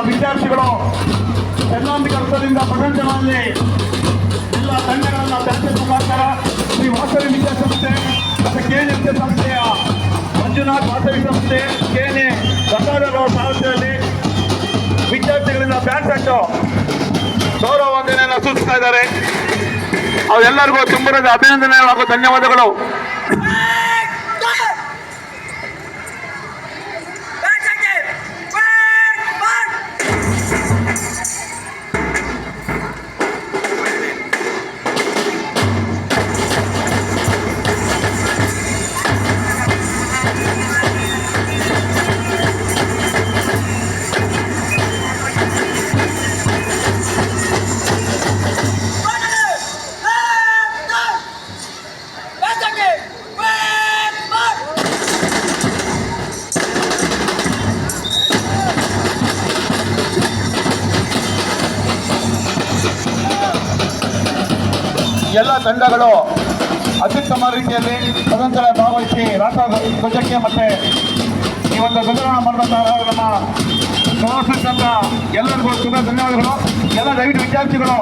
ವಿದ್ಯಾರ್ಥಿಗಳು ಸೈದ್ಧಾಂತಿಕ ಅರ್ಥದಿಂದ ಪ್ರಪಂಚಗಳಲ್ಲಿ ಎಲ್ಲ ತಂಡಗಳನ್ನು ಚರ್ಚೆ ಮುಖಾಂತರ ಶ್ರೀ ವಾಸವಿ ವಿದ್ಯಾಸಂಸ್ಥೆ ಮತ್ತು ಕೆಎನ್ ಸಂಸ್ಥೆಯ ಮಂಜುನಾಥ್ ವಾಸವಿ ಸಂಸ್ಥೆ ಕೆಎನ್ಎ ಗಂಗಾಧರ ಸಾರಥ್ಯದಲ್ಲಿ ವಿದ್ಯಾರ್ಥಿಗಳಿಂದ ಬ್ಯಾಂಡ್ ಸೆಟ್ಟು ಗೌರವ ವಂದನೆಯನ್ನು ಸೂಚಿಸ್ತಾ ಇದ್ದಾರೆ. ಅವರೆಲ್ಲರಿಗೂ ತುಂಬ ಅಭಿನಂದನೆ ಹಾಗೂ ಧನ್ಯವಾದಗಳು. ಎಲ್ಲ ತಂಡಗಳು ಅತ್ಯುತ್ತಮ ರೀತಿಯಲ್ಲಿ ತದನಂತರ ಭಾಗವಹಿಸಿ ರಾಷ್ಟ್ರ ಧ್ವಜಕ್ಕೆ ಮತ್ತೆ ಈ ಒಂದು ಧ್ವಜಾರೋಹಣ ಮಾಡಿದಂತಹ ನಮ್ಮ ಪ್ರವಾಸದಿಂದ ಎಲ್ಲರಿಗೂ ತುಂಬ ಧನ್ಯವಾದಗಳು. ಎಲ್ಲ ದಯವಿಟ್ಟು ವಿದ್ಯಾರ್ಥಿಗಳು